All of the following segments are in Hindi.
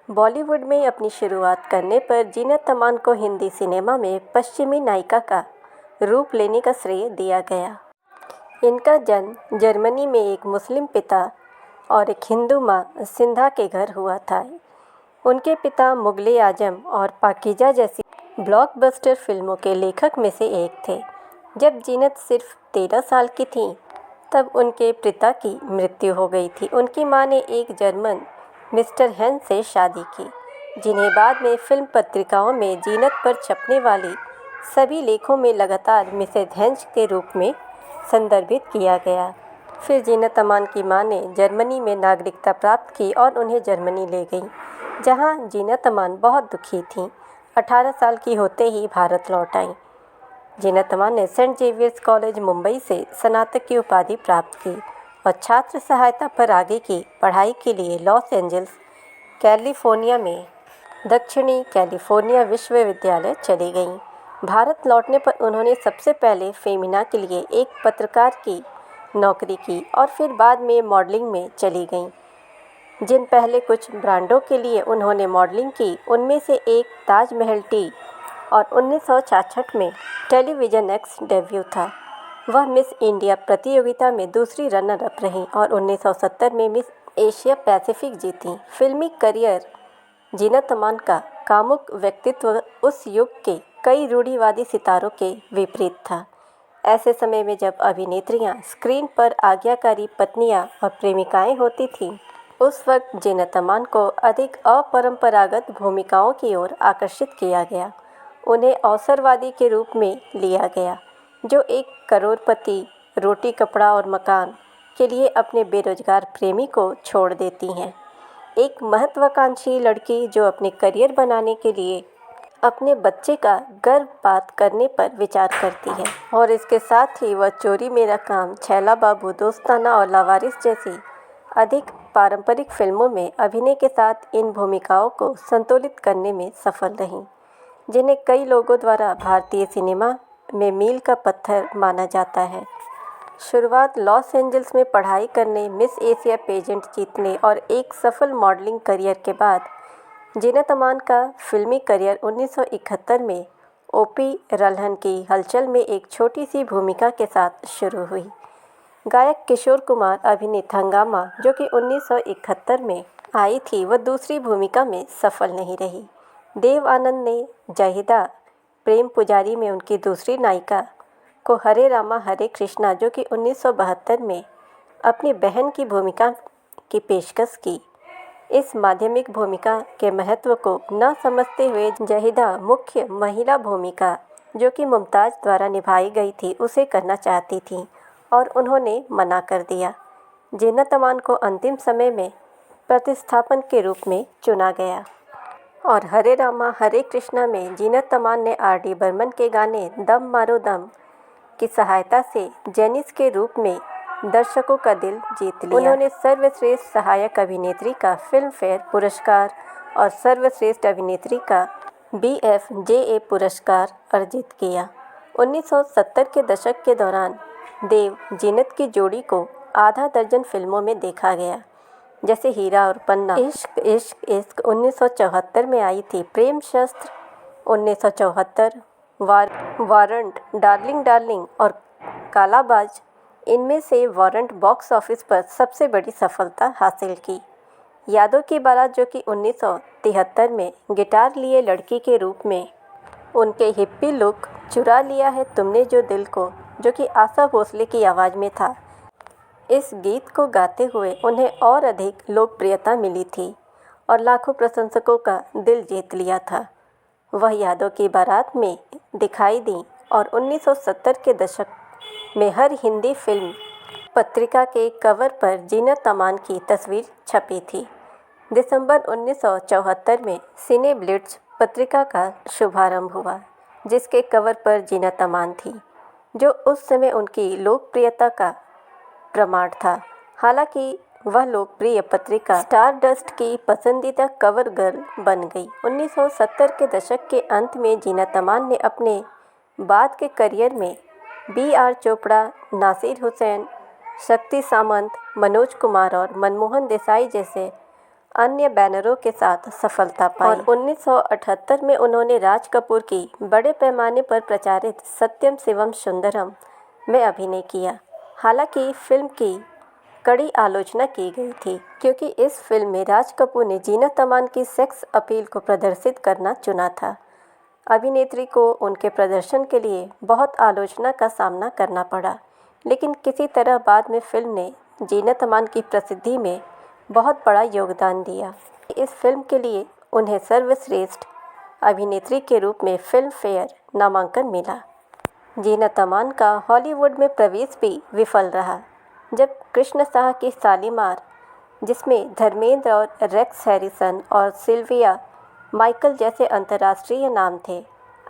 बॉलीवुड में अपनी शुरुआत करने पर जीनत अमान को हिंदी सिनेमा में पश्चिमी नायिका का रूप लेने का श्रेय दिया गया। इनका जन्म जर्मनी में एक मुस्लिम पिता और एक हिंदू मां सिंधा के घर हुआ था। उनके पिता मुगले आजम और पाकीजा जैसी ब्लॉकबस्टर फिल्मों के लेखक में से एक थे। जब जीनत सिर्फ 13 साल की थी तब उनके पिता की मृत्यु हो गई थी। उनकी मां ने एक जर्मन मिस्टर हेन से शादी की, जिन्हें बाद में फिल्म पत्रिकाओं में जीनत पर छपने वाली सभी लेखों में लगातार मिसेज हेंज के रूप में संदर्भित किया गया। फिर जीनत अमान की मां ने जर्मनी में नागरिकता प्राप्त की और उन्हें जर्मनी ले गई, जहां जीनत अमान बहुत दुखी थीं। 18 साल की होते ही भारत लौट आईं। जीनत अमान ने सेंट जेवियर्स कॉलेज मुंबई से स्नातक की उपाधि प्राप्त की और छात्र सहायता पर आगे की पढ़ाई के लिए लॉस एंजल्स, कैलिफोर्निया में दक्षिणी कैलिफोर्निया विश्वविद्यालय चली गईं। भारत लौटने पर उन्होंने सबसे पहले फेमिना के लिए एक पत्रकार की नौकरी की और फिर बाद में मॉडलिंग में चली गईं। जिन पहले कुछ ब्रांडों के लिए उन्होंने मॉडलिंग की, उनमें से एक ताजमहल टी और 1966 में टेलीविजन एक्स डेब्यू था। वह मिस इंडिया प्रतियोगिता में दूसरी रनर अप रहीं और 1970 में मिस एशिया पैसिफिक जीतीं। फिल्मी करियर जीनत अमान का कामुक व्यक्तित्व उस युग के कई रूढ़िवादी सितारों के विपरीत था। ऐसे समय में जब अभिनेत्रियां स्क्रीन पर आज्ञाकारी पत्नियां और प्रेमिकाएं होती थीं, उस वक्त जीनत अमान को अधिक अपरंपरागत भूमिकाओं की ओर आकर्षित किया गया। उन्हें अवसरवादी के रूप में लिया गया, जो एक करोड़पति रोटी कपड़ा और मकान के लिए अपने बेरोजगार प्रेमी को छोड़ देती हैं। एक महत्वाकांक्षी लड़की जो अपने करियर बनाने के लिए अपने बच्चे का गर्भपात करने पर विचार करती है, और इसके साथ ही वह चोरी मेरा काम, छैला बाबू, दोस्ताना और लावारिस जैसी अधिक पारंपरिक फिल्मों में अभिनय के साथ इन भूमिकाओं को संतुलित करने में सफल रहीं, जिन्हें कई लोगों द्वारा भारतीय सिनेमा में मील का पत्थर माना जाता है। शुरुआत लॉस एंजल्स में पढ़ाई करने, मिस एशिया पेजेंट जीतने और एक सफल मॉडलिंग करियर के बाद जीनत अमान का फिल्मी करियर 1971 में ओपी रल्हन की हलचल में एक छोटी सी भूमिका के साथ शुरू हुई। गायक किशोर कुमार अभिनीत हंगामा, जो कि 1971 में आई थी, वह दूसरी भूमिका में सफल नहीं रही। देव आनंद ने जहिदा प्रेम पुजारी में उनकी दूसरी नायिका को हरे रामा हरे कृष्णा, जो कि 1972 में अपनी बहन की भूमिका की पेशकश की। इस माध्यमिक भूमिका के महत्व को न समझते हुए जहिदा मुख्य महिला भूमिका, जो कि मुमताज़ द्वारा निभाई गई थी, उसे करना चाहती थीं और उन्होंने मना कर दिया। जीनत अमान को अंतिम समय में प्रतिस्थापन के रूप में चुना गया और हरे रामा हरे कृष्णा में जीनत अमान ने आर.डी. बर्मन के गाने दम मारो दम की सहायता से जेनिस के रूप में दर्शकों का दिल जीत लिया। उन्होंने सर्वश्रेष्ठ सहायक अभिनेत्री का फिल्म फेयर पुरस्कार और सर्वश्रेष्ठ अभिनेत्री का BFJA पुरस्कार अर्जित किया। 1970 के दशक के दौरान देव जीनत की जोड़ी को आधा दर्जन फिल्मों में देखा गया, जैसे हीरा और पन्ना, इश्क इश्क इश्क 1974 में आई थी, प्रेम शस्त्र 1974, वारंट, डार्लिंग डार्लिंग और कालाबाज। इनमें से वारंट बॉक्स ऑफिस पर सबसे बड़ी सफलता हासिल की। यादों की बारात, जो कि 1973 में गिटार लिए लड़की के रूप में उनके हिप्पी लुक, चुरा लिया है तुमने जो दिल को, जो कि आशा भोसले की आवाज़ में था। इस गीत को गाते हुए उन्हें और अधिक लोकप्रियता मिली थी और लाखों प्रशंसकों का दिल जीत लिया था। वह यादों की बारात में दिखाई दी और 1970 के दशक में हर हिंदी फिल्म पत्रिका के कवर पर जीनत अमान की तस्वीर छपी थी। दिसंबर 1974 में सिने ब्लिट्ज पत्रिका का शुभारंभ हुआ, जिसके कवर पर जीनत अमान थी, जो उस समय उनकी लोकप्रियता का प्रमाण था। हालांकि वह लोकप्रिय पत्रिका स्टारडस्ट की पसंदीदा कवर गर्ल बन गई। 1970 के दशक के अंत में जीनत अमान ने अपने बाद के करियर में B.R. चोपड़ा, नासिर हुसैन, शक्ति सामंत, मनोज कुमार और मनमोहन देसाई जैसे अन्य बैनरों के साथ सफलता पाई और 1978 में उन्होंने राज कपूर की बड़े पैमाने पर प्रचारित सत्यम शिवम सुंदरम में अभिनय किया। हालांकि फिल्म की कड़ी आलोचना की गई थी क्योंकि इस फिल्म में राज कपूर ने जीनत अमान की सेक्स अपील को प्रदर्शित करना चुना था। अभिनेत्री को उनके प्रदर्शन के लिए बहुत आलोचना का सामना करना पड़ा, लेकिन किसी तरह बाद में फिल्म ने जीनत अमान की प्रसिद्धि में बहुत बड़ा योगदान दिया। इस फिल्म के लिए उन्हें सर्वश्रेष्ठ अभिनेत्री के रूप में फिल्म फेयर नामांकन मिला। जीनत अमान का हॉलीवुड में प्रवेश भी विफल रहा जब कृष्ण साह की शालीमार, जिसमें धर्मेंद्र और रेक्स हैरिसन और सिल्विया माइकल जैसे अंतर्राष्ट्रीय नाम थे,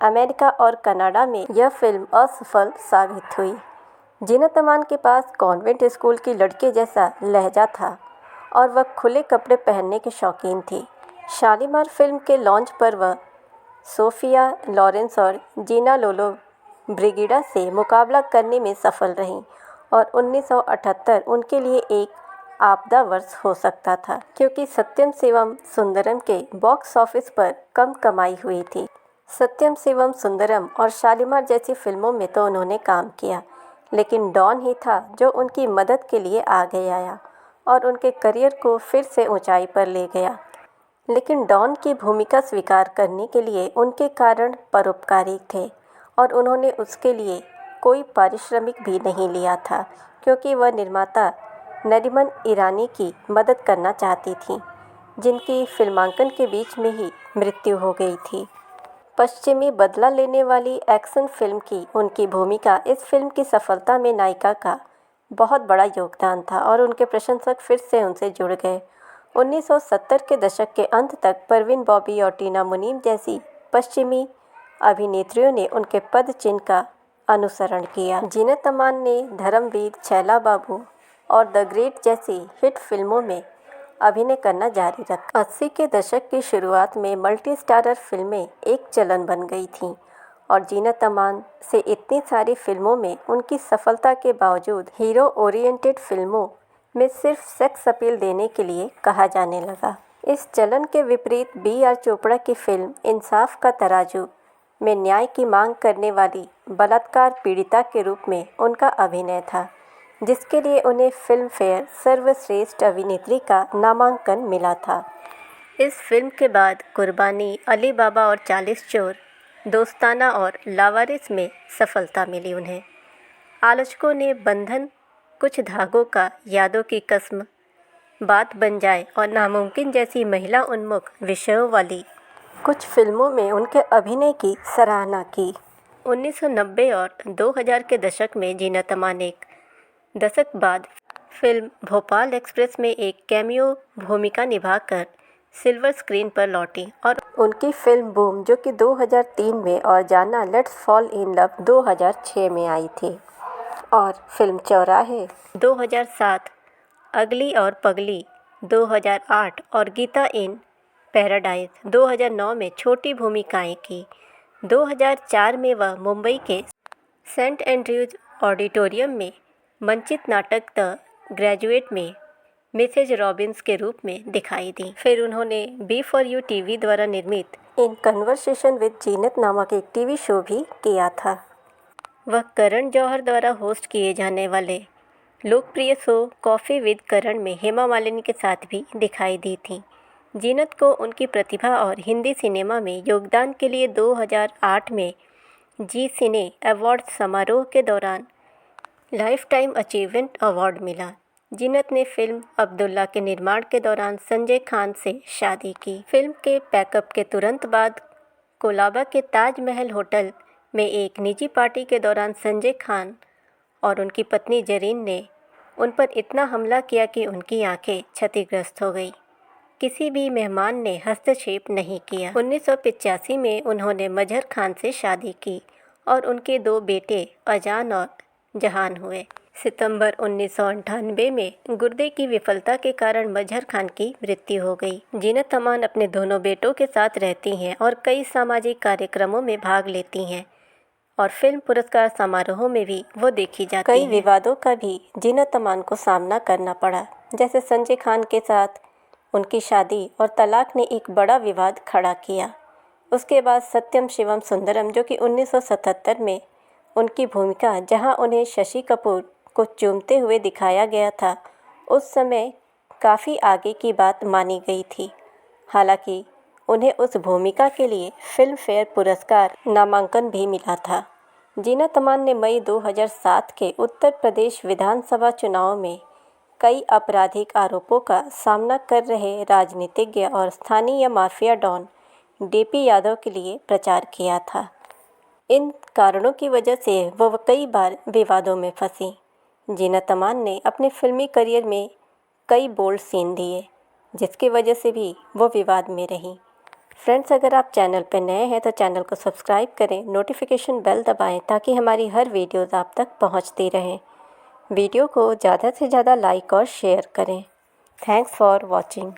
अमेरिका और कनाडा में यह फिल्म असफल साबित हुई। जीनत अमान के पास कॉन्वेंट स्कूल की लड़के जैसा लहजा था और वह खुले कपड़े पहनने के शौकीन थी। शालीमार फिल्म के लॉन्च पर वह सोफिया लॉरेंस और जीना लोलो ब्रिगिडा से मुकाबला करने में सफल रहीं और 1978 उनके लिए एक आपदा वर्ष हो सकता था क्योंकि सत्यम शिवम सुंदरम के बॉक्स ऑफिस पर कम कमाई हुई थी। सत्यम शिवम सुंदरम और शालीमार जैसी फिल्मों में तो उन्होंने काम किया, लेकिन डॉन ही था जो उनकी मदद के लिए आगे आया और उनके करियर को फिर से ऊंचाई पर ले गया। लेकिन डॉन की भूमिका स्वीकार करने के लिए उनके कारण परोपकारी थे और उन्होंने उसके लिए कोई पारिश्रमिक भी नहीं लिया था क्योंकि वह निर्माता नरीमन ईरानी की मदद करना चाहती थी, जिनकी फिल्मांकन के बीच में ही मृत्यु हो गई थी। पश्चिमी बदला लेने वाली एक्शन फिल्म की उनकी भूमिका इस फिल्म की सफलता में नायिका का बहुत बड़ा योगदान था और उनके प्रशंसक फिर से उनसे जुड़ गए। 1970 के दशक के अंत तक परवीन बॉबी और टीना मुनीम जैसी पश्चिमी अभिनेत्रियों ने उनके पद चिन्ह का अनुसरण किया। जीनत अमान ने धर्मवीर, छैला बाबू और द ग्रेट जैसी हिट फिल्मों में अभिनय करना जारी रखा। 80 के दशक की शुरुआत में मल्टी स्टारर फिल्में एक चलन बन गई थीं और जीनत अमान से इतनी सारी फिल्मों में उनकी सफलता के बावजूद हीरो ओरिएंटेड फिल्मों में सिर्फ सेक्स अपील देने के लिए कहा जाने लगा। इस चलन के विपरीत बी.आर. चोपड़ा की फिल्म इंसाफ का तराजू में न्याय की मांग करने वाली बलात्कार पीड़िता के रूप में उनका अभिनय था, जिसके लिए उन्हें फिल्म फेयर सर्वश्रेष्ठ अभिनेत्री का नामांकन मिला था। इस फिल्म के बाद कुर्बानी, अली बाबा और 40 चोर, दोस्ताना और लावारिस में सफलता मिली उन्हें। आलोचकों ने बंधन, कुछ धागों का, यादों की कसम, बात बन जाए और नामुमकिन जैसी महिला उन्मुख विषयों वाली कुछ फिल्मों में उनके अभिनय की सराहना की। 1990 और 2000 के दशक में जीनत अमान एक दशक बाद फिल्म भोपाल एक्सप्रेस में एक कैमियो भूमिका निभाकर सिल्वर स्क्रीन पर लौटी और उनकी फिल्म बूम, जो कि 2003 में, और जाना लेट्स फॉल इन लव 2006 में आई थी, और फिल्म चौराहे 2007, अगली और पगली 2008 और गीता इन पैराडाइज 2009 में छोटी भूमिकाएं की। 2004 में वह मुंबई के सेंट एंड्रयूज ऑडिटोरियम में मंचित नाटक द ग्रेजुएट में मिसेज रॉबिन्स के रूप में दिखाई दी। फिर उन्होंने बी फॉर यू टीवी द्वारा निर्मित इन कन्वर्सेशन विद जीनत नामक एक टीवी शो भी किया था। वह करण जौहर द्वारा होस्ट किए जाने वाले लोकप्रिय शो कॉफ़ी विद करण में हेमा मालिनी के साथ भी दिखाई दी थी। जीनत को उनकी प्रतिभा और हिंदी सिनेमा में योगदान के लिए 2008 में जी सिने अवार्ड समारोह के दौरान लाइफ टाइम अचीवमेंट अवार्ड मिला। जीनत ने फिल्म अब्दुल्ला के निर्माण के दौरान संजय खान से शादी की। फिल्म के पैकअप के तुरंत बाद कोलाबा के ताज महल होटल में एक निजी पार्टी के दौरान संजय खान और उनकी पत्नी जरीन ने उन पर इतना हमला किया कि उनकी आंखें क्षतिग्रस्त हो गई। किसी भी मेहमान ने हस्तक्षेप नहीं किया। 1985 में उन्होंने मजहर खान से शादी की और उनके 2 बेटे अजान और जहान हुए। सितंबर 1998 में गुर्दे की विफलता के कारण मजहर खान की मृत्यु हो गई। जीनत अमान अपने दोनों बेटों के साथ रहती हैं और कई सामाजिक कार्यक्रमों में भाग लेती हैं और फिल्म पुरस्कार समारोहों में भी वो देखी जाती हैं। कई विवादों का भी जीनत अमान को सामना करना पड़ा, जैसे संजय खान के साथ उनकी शादी और तलाक ने एक बड़ा विवाद खड़ा किया। उसके बाद सत्यम शिवम सुंदरम, जो कि 1977 में उनकी भूमिका जहां उन्हें शशि कपूर को चूमते हुए दिखाया गया था, उस समय काफ़ी आगे की बात मानी गई थी। हालांकि उन्हें उस भूमिका के लिए फिल्म फेयर पुरस्कार नामांकन भी मिला था। जीनत अमान ने मई 2007 के उत्तर प्रदेश विधानसभा चुनाव में कई आपराधिक आरोपों का सामना कर रहे राजनीतिज्ञ और स्थानीय माफिया डॉन डीपी यादव के लिए प्रचार किया था। इन कारणों की वजह से वह कई बार विवादों में फंसी। जीनत अमान ने अपने फिल्मी करियर में कई बोल्ड सीन दिए, जिसकी वजह से भी वो विवाद में रहीं। फ्रेंड्स, अगर आप चैनल पर नए हैं तो चैनल को सब्सक्राइब करें, नोटिफिकेशन बेल दबाएं ताकि हमारी हर वीडियोस आप तक पहुंचती रहें। वीडियो को ज़्यादा से ज़्यादा लाइक और शेयर करें। Thanks for watching.